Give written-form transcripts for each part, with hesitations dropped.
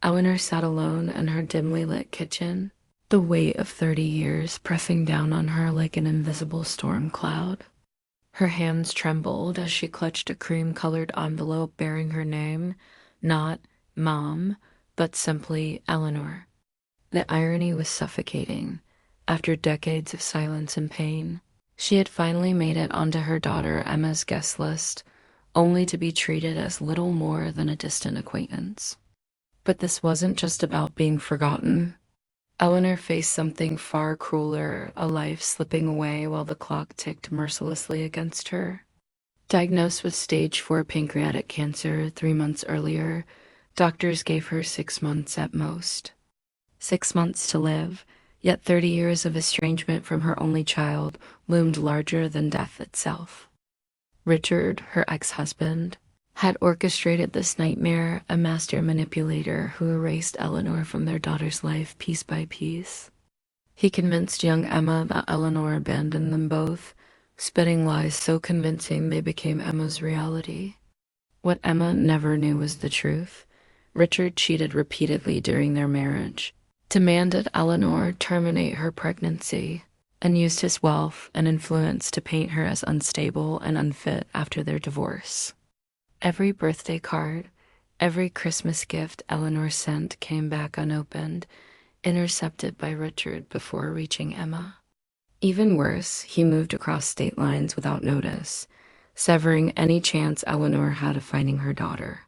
Eleanor sat alone in her dimly lit kitchen, the weight of 30 years pressing down on her like an invisible storm cloud. Her hands trembled as she clutched a cream-colored envelope bearing her name, not Mom, but simply Eleanor. The irony was suffocating. After decades of silence and pain, she had finally made it onto her daughter Emma's guest list, only to be treated as little more than a distant acquaintance. But this wasn't just about being forgotten. Eleanor faced something far crueler, a life slipping away while the clock ticked mercilessly against her. Diagnosed with stage 4 pancreatic cancer 3 months earlier, doctors gave her 6 months at most. 6 months to live, yet 30 years of estrangement from her only child loomed larger than death itself. Richard, her ex-husband, had orchestrated this nightmare, a master manipulator who erased Eleanor from their daughter's life piece by piece. He convinced young Emma that Eleanor abandoned them both, spitting lies so convincing they became Emma's reality. What Emma never knew was the truth. Richard cheated repeatedly during their marriage, demanded Eleanor terminate her pregnancy, and used his wealth and influence to paint her as unstable and unfit after their divorce. Every birthday card, every Christmas gift Eleanor sent came back unopened, intercepted by Richard before reaching Emma. Even worse, he moved across state lines without notice, severing any chance Eleanor had of finding her daughter.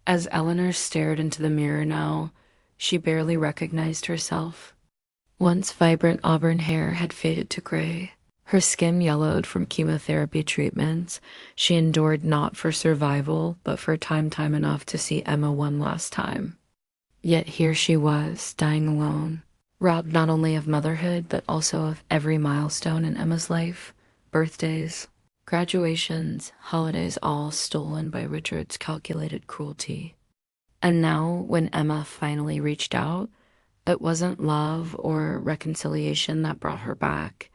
As Eleanor stared into the mirror now, she barely recognized herself. Once vibrant auburn hair had faded to gray. Her skin yellowed from chemotherapy treatments she endured not for survival, but for time enough to see Emma one last time. Yet here she was, dying alone, robbed not only of motherhood, but also of every milestone in Emma's life, birthdays, graduations, holidays, all stolen by Richard's calculated cruelty. And now, when Emma finally reached out, it wasn't love or reconciliation that brought her back.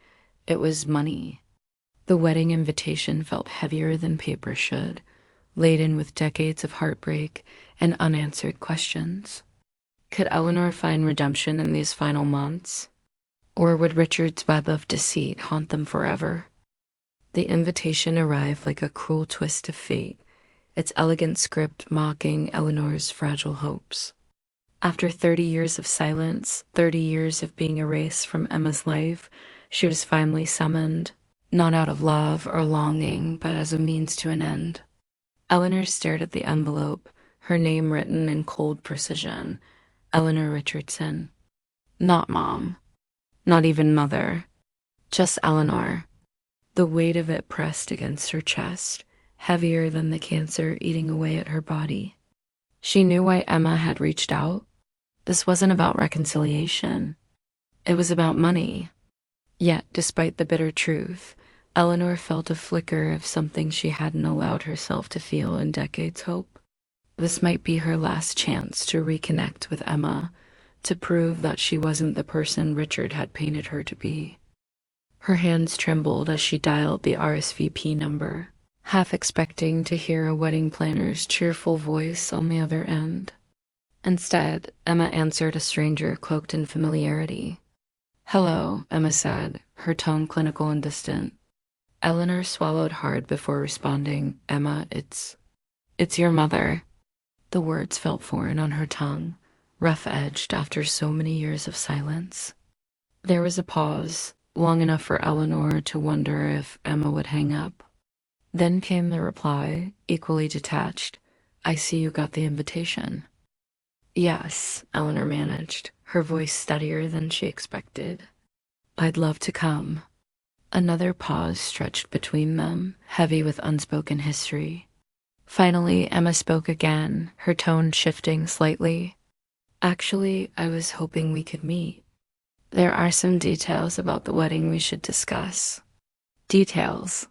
It was money. The wedding invitation felt heavier than paper should, laden with decades of heartbreak and unanswered questions. Could Eleanor find redemption in these final months? Or would Richard's web of deceit haunt them forever? The invitation arrived like a cruel twist of fate, its elegant script mocking Eleanor's fragile hopes. After 30 years of silence, 30 years of being erased from Emma's life, she was finally summoned, not out of love or longing, but as a means to an end. Eleanor stared at the envelope, her name written in cold precision, Eleanor Richardson. Not Mom, not even Mother, just Eleanor. The weight of it pressed against her chest, heavier than the cancer eating away at her body. She knew why Emma had reached out. This wasn't about reconciliation. It was about money. Yet, despite the bitter truth, Eleanor felt a flicker of something she hadn't allowed herself to feel in decades' hope. This might be her last chance to reconnect with Emma, to prove that she wasn't the person Richard had painted her to be. Her hands trembled as she dialed the RSVP number, half expecting to hear a wedding planner's cheerful voice on the other end. Instead, Emma answered a stranger cloaked in familiarity. "Hello," Emma said, her tone clinical and distant. Eleanor swallowed hard before responding, "Emma, it's your mother." The words felt foreign on her tongue, rough-edged after so many years of silence. There was a pause, long enough for Eleanor to wonder if Emma would hang up. Then came the reply, equally detached, "I see you got the invitation." "Yes," Eleanor managed, her voice steadier than she expected. "I'd love to come." Another pause stretched between them, heavy with unspoken history. Finally, Emma spoke again, her tone shifting slightly. "Actually, I was hoping we could meet. There are some details about the wedding we should discuss." "Details?"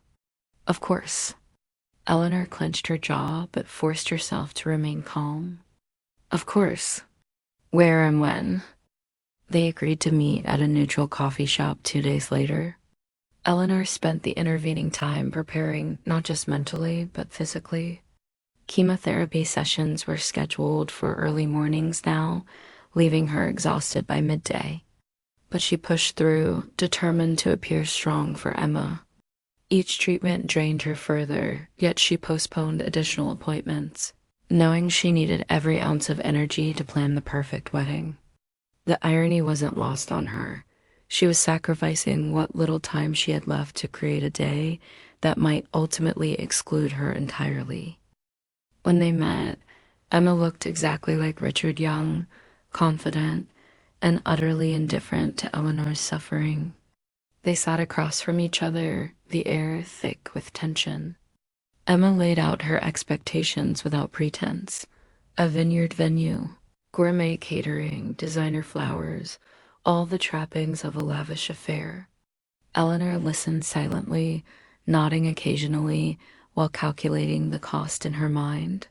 "Of course." Eleanor clenched her jaw, but forced herself to remain calm. "Of course. Where and when?" They agreed to meet at a neutral coffee shop 2 days later. Eleanor spent the intervening time preparing not just mentally, but physically. Chemotherapy sessions were scheduled for early mornings now, leaving her exhausted by midday. But she pushed through, determined to appear strong for Emma. Each treatment drained her further, yet she postponed additional appointments, knowing she needed every ounce of energy to plan the perfect wedding. The irony wasn't lost on her. She was sacrificing what little time she had left to create a day that might ultimately exclude her entirely. When they met, Emma looked exactly like Richard Young, confident and utterly indifferent to Eleanor's suffering. They sat across from each other, the air thick with tension. Emma laid out her expectations without pretense. A vineyard venue, gourmet catering, designer flowers, all the trappings of a lavish affair. Eleanor listened silently, nodding occasionally while calculating the cost in her mind.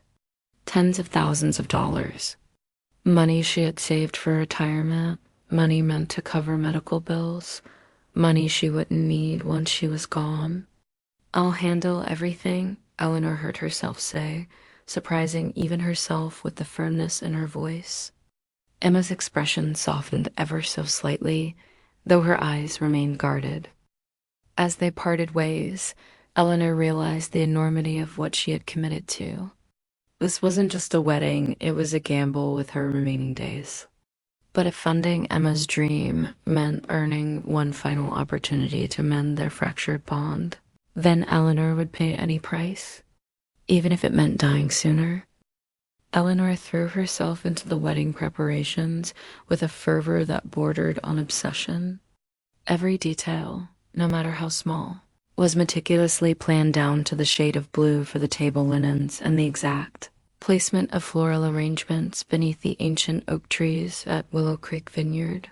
Tens of thousands of dollars. Money she had saved for retirement, money meant to cover medical bills, money she wouldn't need once she was gone. "I'll handle everything," Eleanor heard herself say, surprising even herself with the firmness in her voice. Emma's expression softened ever so slightly, though her eyes remained guarded. As they parted ways, Eleanor realized the enormity of what she had committed to. This wasn't just a wedding, it was a gamble with her remaining days. But if funding Emma's dream meant earning one final opportunity to mend their fractured bond, then Eleanor would pay any price, even if it meant dying sooner. Eleanor threw herself into the wedding preparations with a fervor that bordered on obsession. Every detail, no matter how small, was meticulously planned down to the shade of blue for the table linens and the exact placement of floral arrangements beneath the ancient oak trees at Willow Creek Vineyard.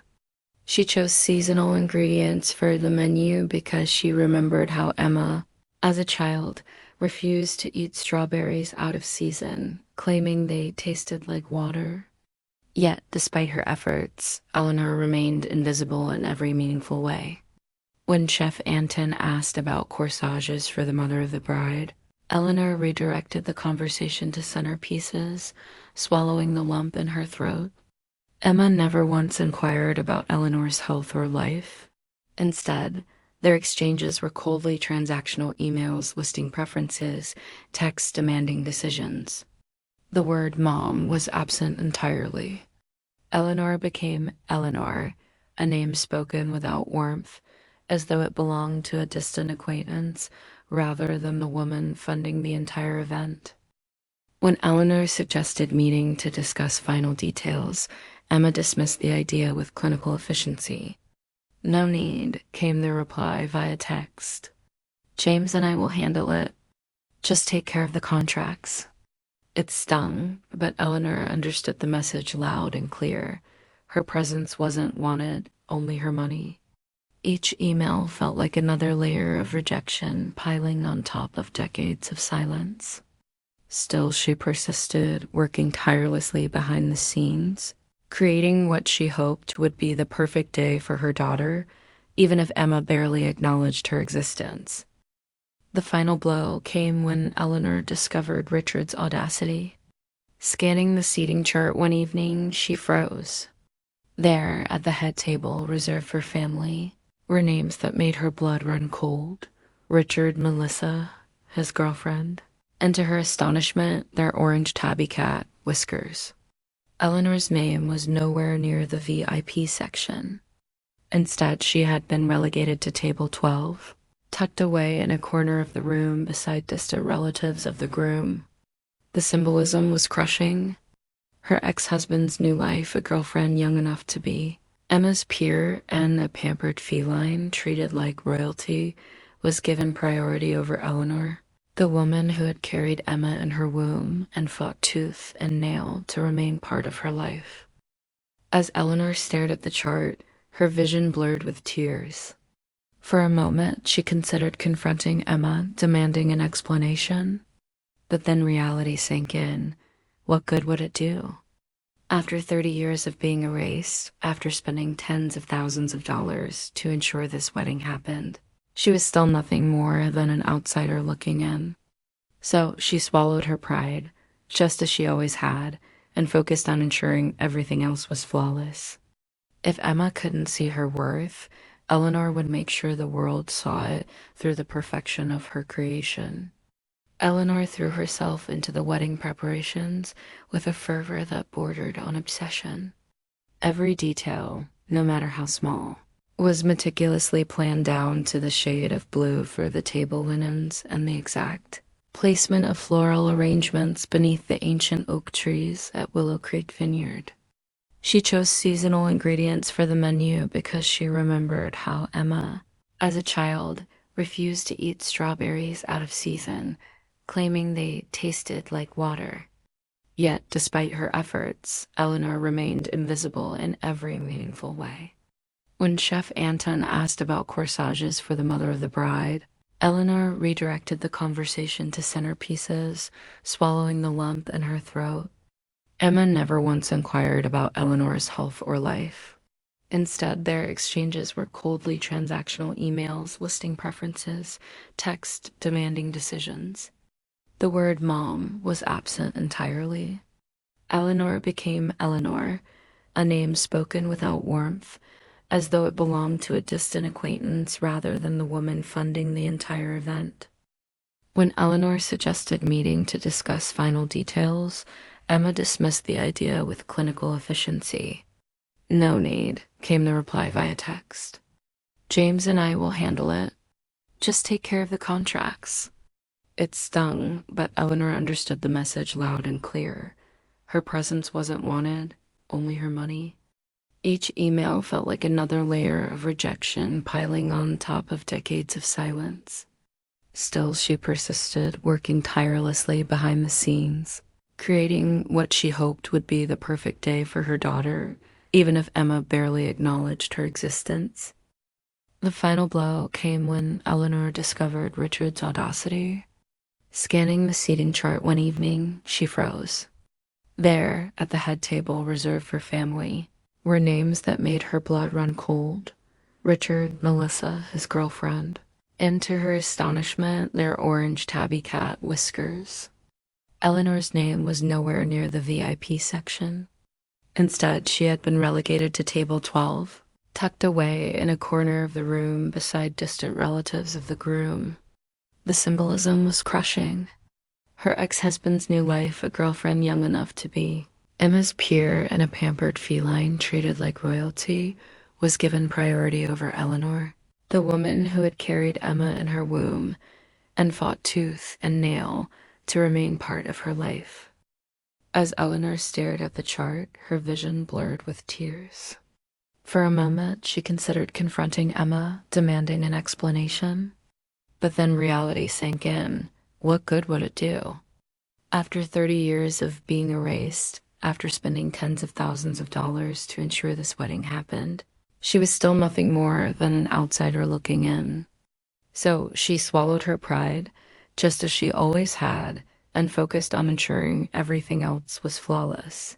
She chose seasonal ingredients for the menu because she remembered how Emma, as a child, refused to eat strawberries out of season, claiming they tasted like water. Yet, despite her efforts, Eleanor remained invisible in every meaningful way. When Chef Anton asked about corsages for the mother of the bride, Eleanor redirected the conversation to centerpieces, swallowing the lump in her throat. Emma never once inquired about Eleanor's health or life. Instead, their exchanges were coldly transactional emails listing preferences, texts demanding decisions. The word mom was absent entirely. Eleanor became Eleanor, a name spoken without warmth, as though it belonged to a distant acquaintance rather than the woman funding the entire event. When Eleanor suggested meeting to discuss final details, Emma dismissed the idea with clinical efficiency. "No need," came the reply via text. "James and I will handle it. Just take care of the contracts." It stung, but Eleanor understood the message loud and clear. Her presence wasn't wanted, only her money. Each email felt like another layer of rejection piling on top of decades of silence. Still, she persisted, working tirelessly behind the scenes, creating what she hoped would be the perfect day for her daughter, even if Emma barely acknowledged her existence. The final blow came when Eleanor discovered Richard's audacity. Scanning the seating chart one evening, she froze. There, at the head table reserved for family, were names that made her blood run cold. Richard, Melissa, his girlfriend, and to her astonishment, their orange tabby cat, Whiskers. Eleanor's name was nowhere near the VIP section. Instead, she had been relegated to table 12, tucked away in a corner of the room beside distant relatives of the groom. The symbolism was crushing. Her ex-husband's new wife, a girlfriend young enough to be Emma's peer and a pampered feline treated like royalty, was given priority over Eleanor, the woman who had carried Emma in her womb and fought tooth and nail to remain part of her life. As Eleanor stared at the chart, her vision blurred with tears. For a moment, she considered confronting Emma, demanding an explanation. But then reality sank in. What good would it do? After 30 years of being erased, after spending tens of thousands of dollars to ensure this wedding happened, she was still nothing more than an outsider looking in. So she swallowed her pride, just as she always had, and focused on ensuring everything else was flawless. If Emma couldn't see her worth, Eleanor would make sure the world saw it through the perfection of her creation. Eleanor threw herself into the wedding preparations with a fervor that bordered on obsession. Every detail, no matter how small, was meticulously planned down to the shade of blue for the table linens and the exact placement of floral arrangements beneath the ancient oak trees at Willow Creek Vineyard. She chose seasonal ingredients for the menu because she remembered how Emma, as a child, refused to eat strawberries out of season, claiming they tasted like water. Yet, despite her efforts, Eleanor remained invisible in every meaningful way. When Chef Anton asked about corsages for the mother of the bride, Eleanor redirected the conversation to centerpieces, swallowing the lump in her throat. Emma never once inquired about Eleanor's health or life. Instead, their exchanges were coldly transactional emails listing preferences, text demanding decisions. The word mom was absent entirely. Eleanor became Eleanor, a name spoken without warmth, as though it belonged to a distant acquaintance rather than the woman funding the entire event. When Eleanor suggested meeting to discuss final details, Emma dismissed the idea with clinical efficiency. "No need," came the reply via text. "James and I will handle it. Just take care of the contracts." It stung, but Eleanor understood the message loud and clear. Her presence wasn't wanted, only her money. Each email felt like another layer of rejection piling on top of decades of silence. Still, she persisted, working tirelessly behind the scenes, creating what she hoped would be the perfect day for her daughter, even if Emma barely acknowledged her existence. The final blow came when Eleanor discovered Richard's audacity. Scanning the seating chart one evening, she froze. There, at the head table reserved for family, were names that made her blood run cold. Richard, Melissa, his girlfriend, and to her astonishment, their orange tabby cat, Whiskers. Eleanor's name was nowhere near the VIP section. Instead, she had been relegated to table 12, tucked away in a corner of the room beside distant relatives of the groom. The symbolism was crushing. Her ex-husband's new wife, a girlfriend young enough to be Emma's peer and a pampered feline treated like royalty, was given priority over Eleanor, the woman who had carried Emma in her womb and fought tooth and nail to remain part of her life. As Eleanor stared at the chart, her vision blurred with tears. For a moment, she considered confronting Emma, demanding an explanation. But then reality sank in. What good would it do? After 30 years of being erased, after spending tens of thousands of dollars to ensure this wedding happened, she was still nothing more than an outsider looking in. So she swallowed her pride, just as she always had, and focused on ensuring everything else was flawless.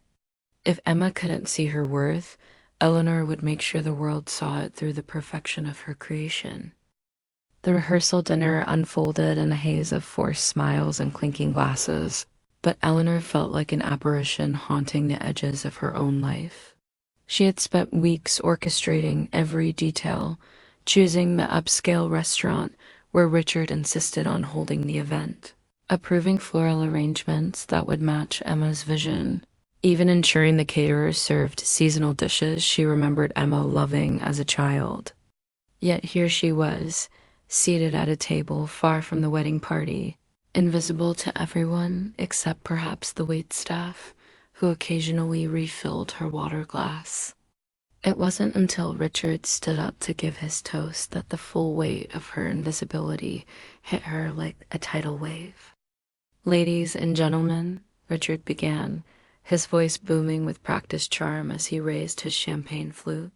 If Emma couldn't see her worth, Eleanor would make sure the world saw it through the perfection of her creation. The rehearsal dinner unfolded in a haze of forced smiles and clinking glasses, but Eleanor felt like an apparition haunting the edges of her own life. She had spent weeks orchestrating every detail, choosing the upscale restaurant where Richard insisted on holding the event, approving floral arrangements that would match Emma's vision, even ensuring the caterer served seasonal dishes she remembered Emma loving as a child. Yet here she was, seated at a table far from the wedding party, invisible to everyone except perhaps the waitstaff, who occasionally refilled her water glass. It wasn't until Richard stood up to give his toast that the full weight of her invisibility hit her like a tidal wave. "Ladies and gentlemen," Richard began, his voice booming with practiced charm as he raised his champagne flute.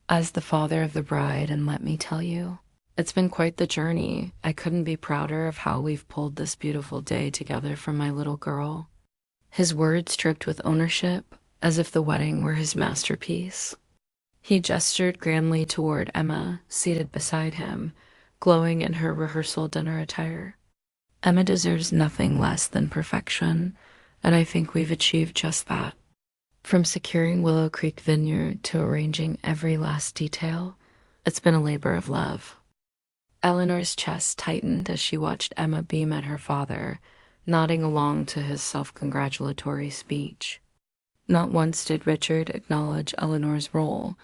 "As the father of the bride, and let me tell you, it's been quite the journey. I couldn't be prouder of how we've pulled this beautiful day together for my little girl." His words dripped with ownership, as if the wedding were his masterpiece. He gestured grandly toward Emma, seated beside him, glowing in her rehearsal dinner attire. "Emma deserves nothing less than perfection. and I think we've achieved just that. From securing Willow Creek Vineyard to arranging every last detail, it's been a labor of love. Eleanor's chest tightened as she watched Emma beam at her father, nodding along to his self-congratulatory speech. Not once did Richard acknowledge Eleanor's role,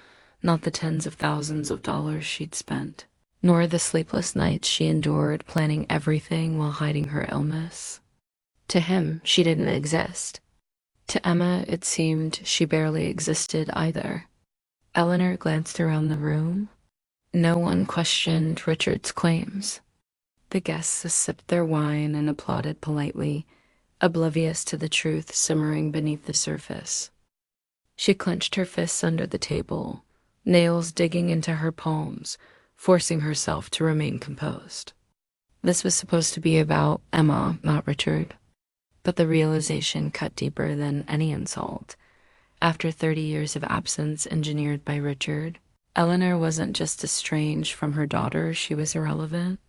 not the tens of thousands of dollars she'd spent, nor the sleepless nights she endured planning everything while hiding her illness. To him, she didn't exist. To Emma, it seemed she barely existed either. Eleanor glanced around the room. No one questioned Richard's claims. The guests sipped their wine and applauded politely, oblivious to the truth simmering beneath the surface. She clenched her fists under the table, nails digging into her palms, forcing herself to remain composed. This was supposed to be about Emma, not Richard. But the realization cut deeper than any insult. After 30 years of absence engineered by Richard, Eleanor wasn't just estranged from her daughter, she was irrelevant.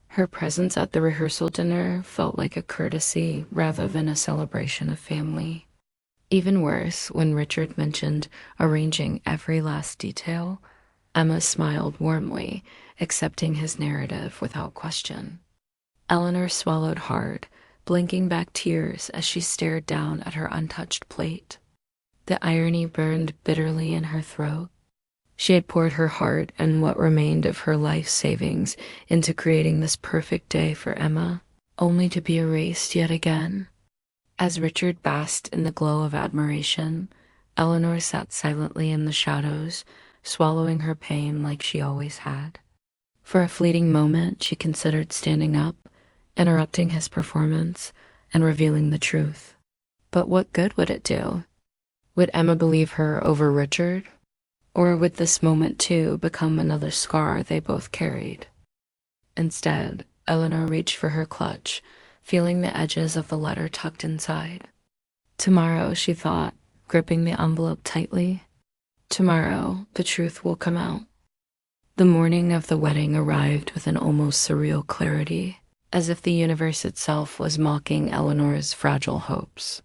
Her presence at the rehearsal dinner felt like a courtesy rather than a celebration of family. Even worse, when Richard mentioned arranging every last detail, Emma smiled warmly, accepting his narrative without question. Eleanor swallowed hard, blinking back tears as she stared down at her untouched plate. The irony burned bitterly in her throat. She had poured her heart and what remained of her life savings into creating this perfect day for Emma, only to be erased yet again. As Richard basked in the glow of admiration, Eleanor sat silently in the shadows, swallowing her pain like she always had. For a fleeting moment, she considered standing up, interrupting his performance, and revealing the truth. But what good would it do? Would Emma believe her over Richard? Or would this moment too become another scar they both carried? Instead, Eleanor reached for her clutch, feeling the edges of the letter tucked inside. Tomorrow, she thought, gripping the envelope tightly. Tomorrow, the truth will come out. The morning of the wedding arrived with an almost surreal clarity, as if the universe itself was mocking Eleanor's fragile hopes.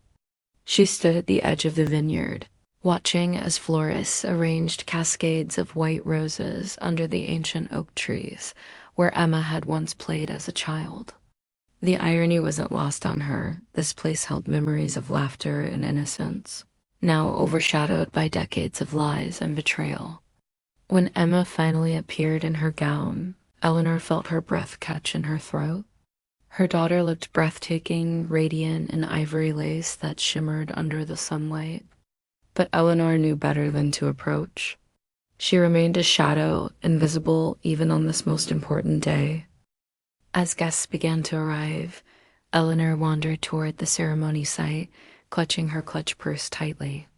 She stood at the edge of the vineyard, watching as florists arranged cascades of white roses under the ancient oak trees where Emma had once played as a child. The irony wasn't lost on her. This place held memories of laughter and innocence, now overshadowed by decades of lies and betrayal. When Emma finally appeared in her gown, Eleanor felt her breath catch in her throat. Her daughter looked breathtaking, radiant in ivory lace that shimmered under the sunlight. But Eleanor knew better than to approach. She remained a shadow, invisible even on this most important day. As guests began to arrive, Eleanor wandered toward the ceremony site, clutching her clutch purse tightly.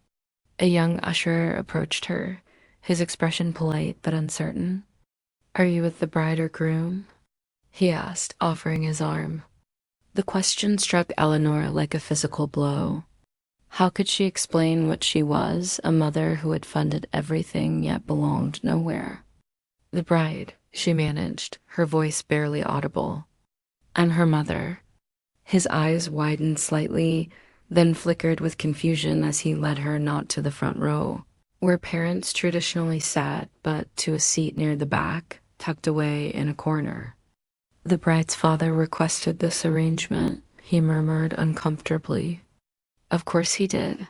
A young usher approached her, his expression polite but uncertain. "Are you with the bride or groom?" he asked, offering his arm. The question struck Eleanor like a physical blow. How could she explain what she was, a mother who had funded everything yet belonged nowhere? The bride, she managed, her voice barely audible. And her mother. His eyes widened slightly, then flickered with confusion as he led her not to the front row, where parents traditionally sat, but to a seat near the back, tucked away in a corner. The bride's father requested this arrangement, he murmured uncomfortably. Of course he did.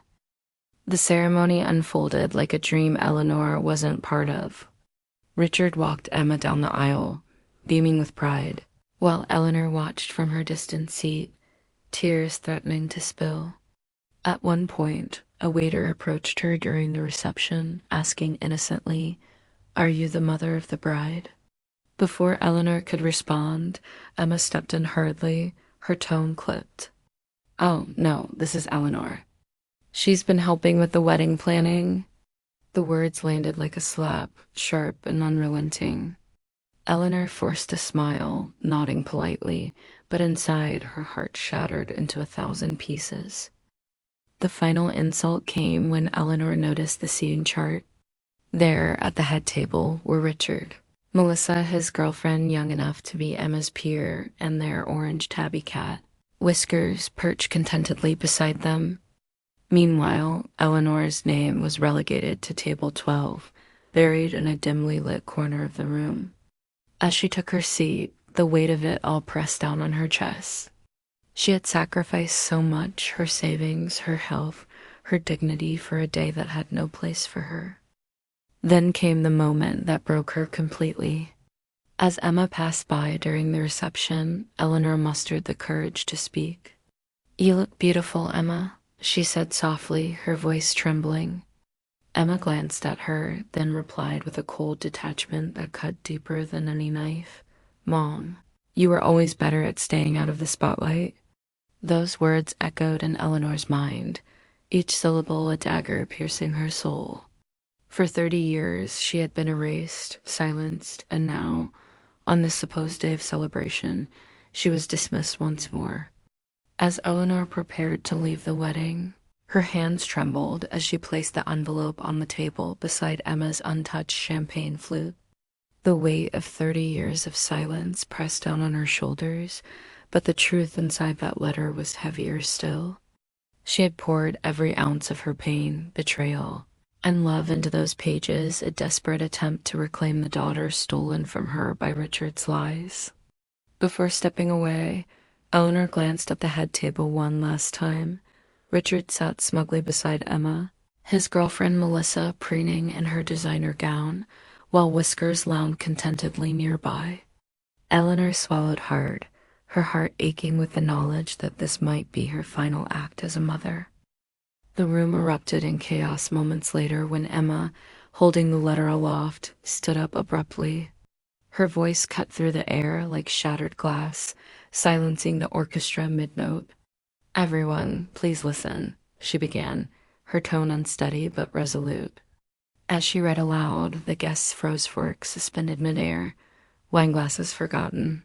The ceremony unfolded like a dream Eleanor wasn't part of. Richard walked Emma down the aisle, beaming with pride, while Eleanor watched from her distant seat, tears threatening to spill. At one point, a waiter approached her during the reception, asking innocently, "Are you the mother of the bride?" Before Eleanor could respond, Emma stepped in hurriedly, her tone clipped. "Oh, no, this is Eleanor. She's been helping with the wedding planning." The words landed like a slap, sharp and unrelenting. Eleanor forced a smile, nodding politely, but inside her heart shattered into 1,000 pieces. The final insult came when Eleanor noticed the seating chart. There, at the head table, were Richard, Melissa, his girlfriend young enough to be Emma's peer, and their orange tabby cat. Whiskers perched contentedly beside them. Meanwhile, Eleanor's name was relegated to table 12, buried in a dimly lit corner of the room. As she took her seat, the weight of it all pressed down on her chest. She had sacrificed so much, her savings, her health, her dignity for a day that had no place for her. Then came the moment that broke her completely. As Emma passed by during the reception, Eleanor mustered the courage to speak. "You look beautiful, Emma," she said softly, her voice trembling. Emma glanced at her, then replied with a cold detachment that cut deeper than any knife. "Mom, you were always better at staying out of the spotlight." Those words echoed in Eleanor's mind, each syllable a dagger piercing her soul. For 30 years, she had been erased, silenced, and now, on this supposed day of celebration, she was dismissed once more. As Eleanor prepared to leave the wedding, her hands trembled as she placed the envelope on the table beside Emma's untouched champagne flute. The weight of 30 years of silence pressed down on her shoulders, but the truth inside that letter was heavier still. She had poured every ounce of her pain, betrayal, and love into those pages, a desperate attempt to reclaim the daughter stolen from her by Richard's lies. Before stepping away, Eleanor glanced at the head table one last time. Richard sat smugly beside Emma, his girlfriend Melissa preening in her designer gown, while Whiskers lounged contentedly nearby. Eleanor swallowed hard, her heart aching with the knowledge that this might be her final act as a mother. The room erupted in chaos moments later when Emma, holding the letter aloft, stood up abruptly. Her voice cut through the air like shattered glass, silencing the orchestra mid-note. "Everyone, please listen," she began, her tone unsteady but resolute. As she read aloud, the guests froze forks suspended midair, wineglasses forgotten.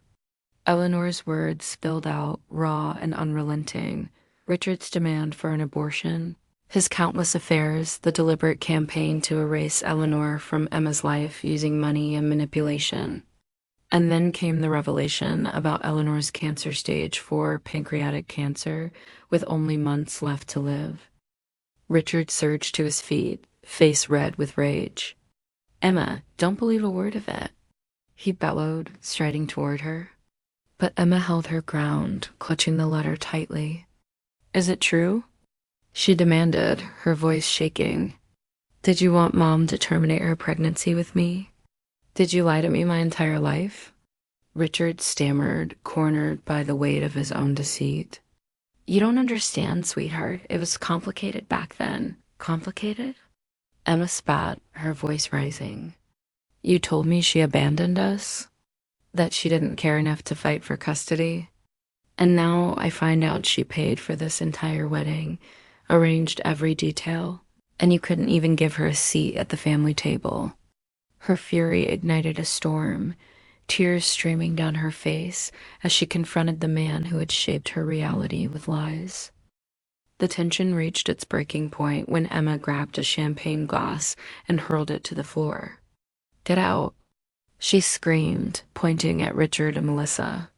Eleanor's words spilled out, raw and unrelenting. Richard's demand for an abortion, his countless affairs, the deliberate campaign to erase Eleanor from Emma's life using money and manipulation. And then came the revelation about Eleanor's cancer stage 4 pancreatic cancer, with only months left to live. Richard surged to his feet, face red with rage. "Emma, don't believe a word of it," he bellowed, striding toward her. But Emma held her ground, clutching the letter tightly. "Is it true?" she demanded, her voice shaking. "Did you want Mom to terminate her pregnancy with me? Did you lie to me my entire life?" Richard stammered, cornered by the weight of his own deceit. "You don't understand, sweetheart. It was complicated back then." "Complicated?" Emma spat, her voice rising. "You told me she abandoned us? That she didn't care enough to fight for custody? And now I find out she paid for this entire wedding, arranged every detail, and you couldn't even give her a seat at the family table." Her fury ignited a storm, tears streaming down her face as she confronted the man who had shaped her reality with lies. The tension reached its breaking point when Emma grabbed a champagne glass and hurled it to the floor. "Get out," she screamed, pointing at Richard and Melissa.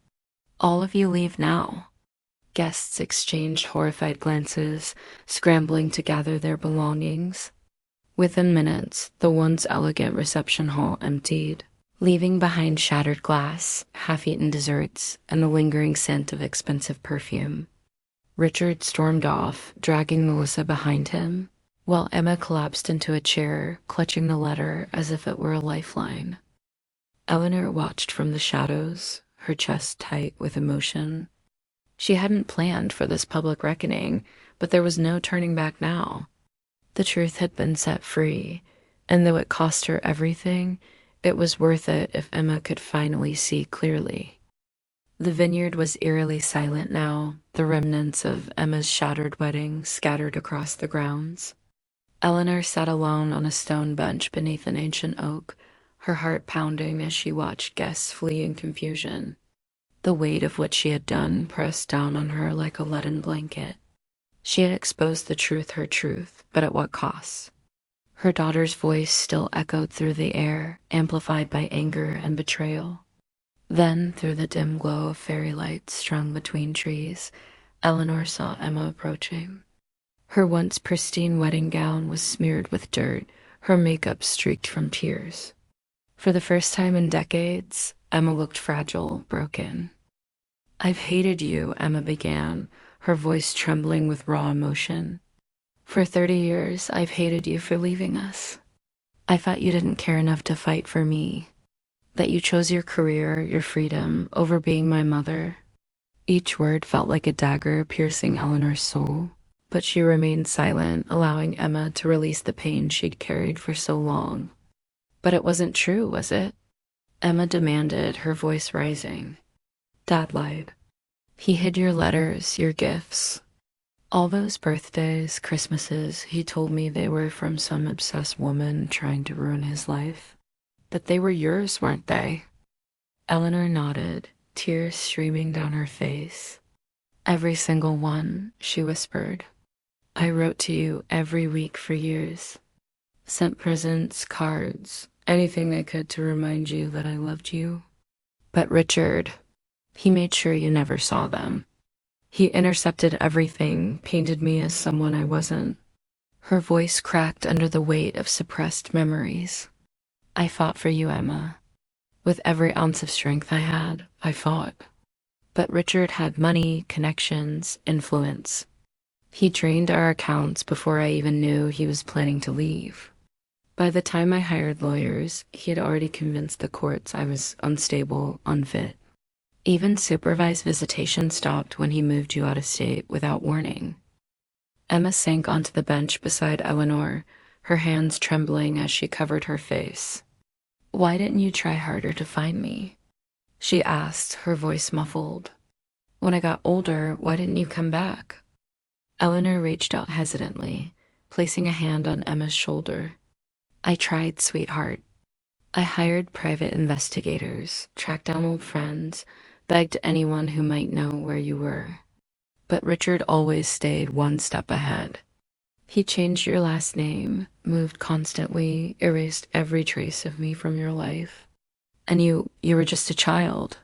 "All of you leave now." Guests exchanged horrified glances, scrambling to gather their belongings. Within minutes, the once elegant reception hall emptied, leaving behind shattered glass, half-eaten desserts, and the lingering scent of expensive perfume. Richard stormed off, dragging Melissa behind him, while Emma collapsed into a chair, clutching the letter as if it were a lifeline. Eleanor watched from the shadows, her chest tight with emotion. She hadn't planned for this public reckoning, but there was no turning back now. The truth had been set free, and though it cost her everything, it was worth it if Emma could finally see clearly. The vineyard was eerily silent now, the remnants of Emma's shattered wedding scattered across the grounds. Eleanor sat alone on a stone bench beneath an ancient oak, her heart pounding as she watched guests flee in confusion. The weight of what she had done pressed down on her like a leaden blanket. She had exposed the truth, her truth, but at what cost? Her daughter's voice still echoed through the air, amplified by anger and betrayal. Then, through the dim glow of fairy lights strung between trees, Eleanor saw Emma approaching. Her once pristine wedding gown was smeared with dirt, her makeup streaked from tears. For the first time in decades, Emma looked fragile, broken. "I've hated you," Emma began, her voice trembling with raw emotion. "For 30 years, I've hated you for leaving us. I thought you didn't care enough to fight for me, that you chose your career, your freedom, over being my mother." Each word felt like a dagger piercing Eleanor's soul, but she remained silent, allowing Emma to release the pain she'd carried for so long. "But it wasn't true, was it?" Emma demanded, her voice rising. "Dad lied. He hid your letters, your gifts. All those birthdays, Christmases, he told me they were from some obsessed woman trying to ruin his life. But they were yours, weren't they?" Eleanor nodded, tears streaming down her face. "Every single one," she whispered. "I wrote to you every week for years. Sent presents, cards, anything I could to remind you that I loved you. But Richard, he made sure you never saw them. He intercepted everything, painted me as someone I wasn't." Her voice cracked under the weight of suppressed memories. "I fought for you, Emma. With every ounce of strength I had, I fought. But Richard had money, connections, influence. He drained our accounts before I even knew he was planning to leave. By the time I hired lawyers, he had already convinced the courts I was unstable, unfit. Even supervised visitation stopped when he moved you out of state without warning." Emma sank onto the bench beside Eleanor, her hands trembling as she covered her face. "Why didn't you try harder to find me?" she asked, her voice muffled. "When I got older, why didn't you come back?" Eleanor reached out hesitantly, placing a hand on Emma's shoulder. "I tried, sweetheart. I hired private investigators, tracked down old friends, begged anyone who might know where you were. But Richard always stayed one step ahead. He changed your last name, moved constantly, erased every trace of me from your life. And you were just a child.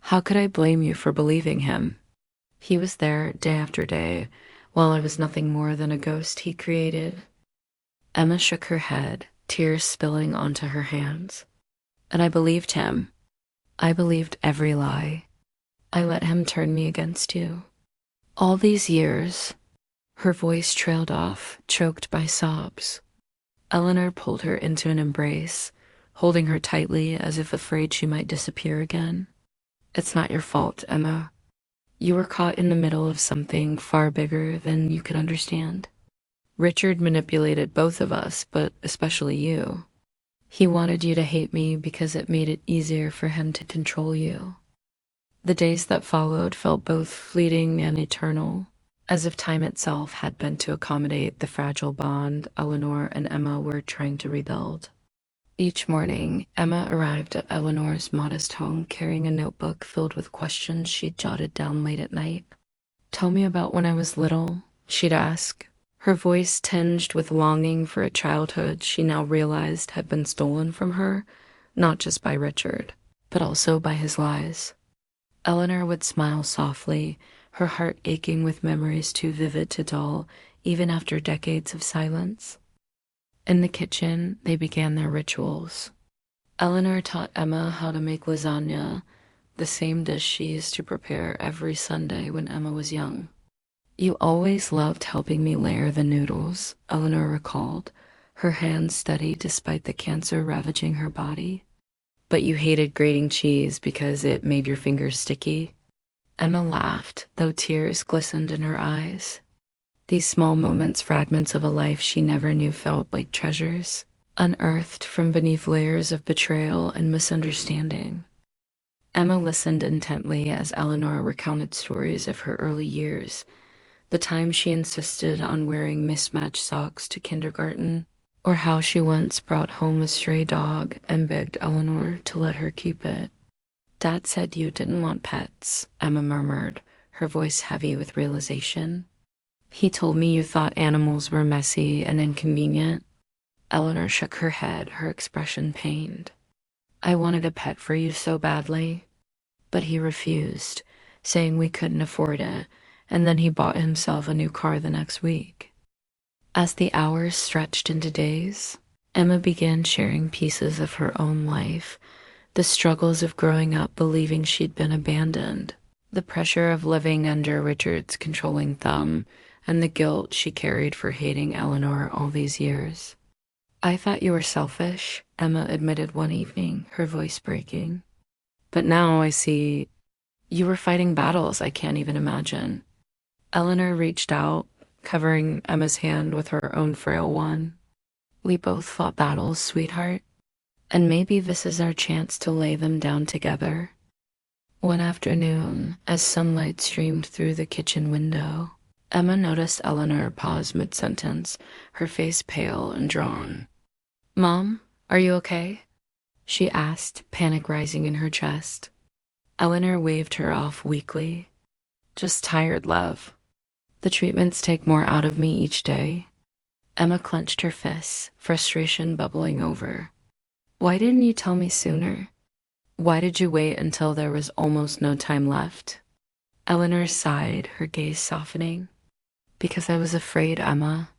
How could I blame you for believing him? He was there day after day, while I was nothing more than a ghost he created." Emma shook her head, tears spilling onto her hands. "And I believed him. I believed every lie. I let him turn me against you. All these years." Her voice trailed off, choked by sobs. Eleanor pulled her into an embrace, holding her tightly as if afraid she might disappear again. "It's not your fault, Emma. You were caught in the middle of something far bigger than you could understand. Richard manipulated both of us, but especially you. He wanted you to hate me because it made it easier for him to control you." The days that followed felt both fleeting and eternal, as if time itself had been to accommodate the fragile bond Eleanor and Emma were trying to rebuild. Each morning, Emma arrived at Eleanor's modest home carrying a notebook filled with questions she'd jotted down late at night. "Tell me about when I was little," she'd ask, her voice tinged with longing for a childhood she now realized had been stolen from her, not just by Richard, but also by his lies. Eleanor would smile softly, her heart aching with memories too vivid to dull, even after decades of silence. In the kitchen, they began their rituals. Eleanor taught Emma how to make lasagna, the same dish she used to prepare every Sunday when Emma was young. "You always loved helping me layer the noodles," Eleanor recalled, her hands steady despite the cancer ravaging her body. "But you hated grating cheese because it made your fingers sticky." Emma laughed, though tears glistened in her eyes. These small moments, fragments of a life she never knew, felt like treasures, unearthed from beneath layers of betrayal and misunderstanding. Emma listened intently as Eleanor recounted stories of her early years, the time she insisted on wearing mismatched socks to kindergarten, or how she once brought home a stray dog and begged Eleanor to let her keep it. "Dad said you didn't want pets," Emma murmured, her voice heavy with realization. "He told me you thought animals were messy and inconvenient." Eleanor shook her head, her expression pained. "I wanted a pet for you so badly. but he refused, saying we couldn't afford it, and then he bought himself a new car the next week. As the hours stretched into days, Emma began sharing pieces of her own life, the struggles of growing up believing she'd been abandoned, the pressure of living under Richard's controlling thumb, and the guilt she carried for hating Eleanor all these years. "I thought you were selfish," Emma admitted one evening, her voice breaking. "But now I see you were fighting battles I can't even imagine." Eleanor reached out, covering Emma's hand with her own frail one. "We both fought battles, sweetheart, and maybe this is our chance to lay them down together." One afternoon, as sunlight streamed through the kitchen window, Emma noticed Eleanor pause mid-sentence, her face pale and drawn. "Mom, are you okay?" she asked, panic rising in her chest. Eleanor waved her off weakly. "Just tired, love. The treatments take more out of me each day." Emma clenched her fists, frustration bubbling over. "Why didn't you tell me sooner? Why did you wait until there was almost no time left?" Eleanor sighed, her gaze softening. "Because I was afraid, Emma.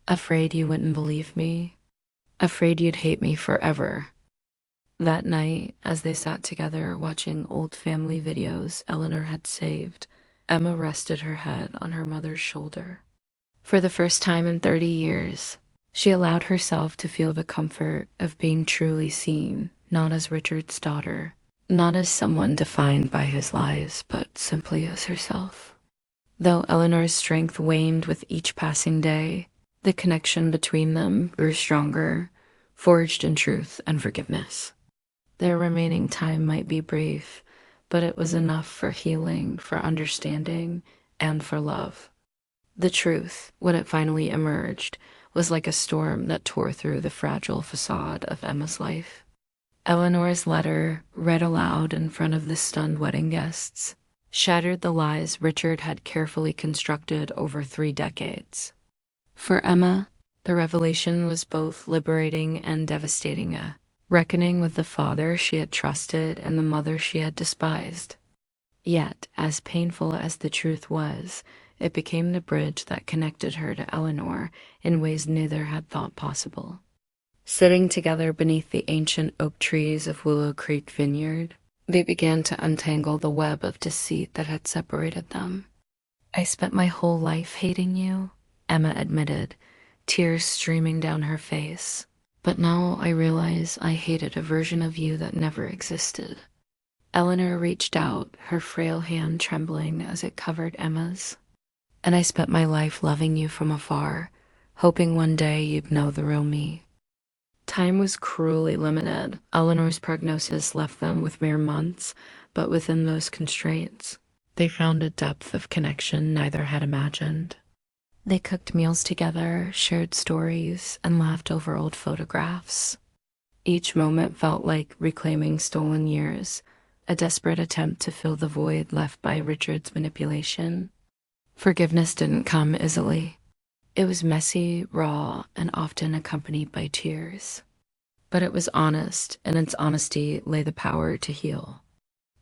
Afraid you wouldn't believe me. Afraid you'd hate me forever." That night, as they sat together watching old family videos Eleanor had saved, Emma rested her head on her mother's shoulder. For the first time in 30 years, she allowed herself to feel the comfort of being truly seen, not as Richard's daughter, not as someone defined by his lies, but simply as herself. Though Eleanor's strength waned with each passing day, the connection between them grew stronger, forged in truth and forgiveness. Their remaining time might be brief, but it was enough for healing, for understanding, and for love. The truth, when it finally emerged, was like a storm that tore through the fragile facade of Emma's life. Eleanor's letter, read aloud in front of the stunned wedding guests, shattered the lies Richard had carefully constructed over 3 decades. For Emma, the revelation was both liberating and devastating, a reckoning with the father she had trusted and the mother she had despised. Yet, as painful as the truth was, it became the bridge that connected her to Eleanor in ways neither had thought possible. Sitting together beneath the ancient oak trees of Willow Creek Vineyard, they began to untangle the web of deceit that had separated them. "I spent my whole life hating you," Emma admitted, tears streaming down her face. "But now I realize I hated a version of you that never existed." Eleanor reached out, her frail hand trembling as it covered Emma's. "And I spent my life loving you from afar, hoping one day you'd know the real me." Time was cruelly limited. Eleanor's prognosis left them with mere months, but within those constraints, they found a depth of connection neither had imagined. They cooked meals together, shared stories, and laughed over old photographs. Each moment felt like reclaiming stolen years, a desperate attempt to fill the void left by Richard's manipulation. Forgiveness didn't come easily. It was messy, raw, and often accompanied by tears. But it was honest, and in its honesty lay the power to heal.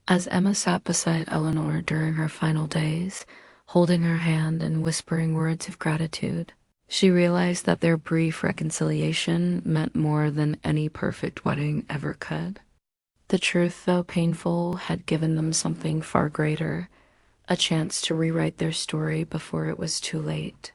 As Emma sat beside Eleanor during her final days, holding her hand and whispering words of gratitude, she realized that their brief reconciliation meant more than any perfect wedding ever could. The truth, though painful, had given them something far greater, a chance to rewrite their story before it was too late.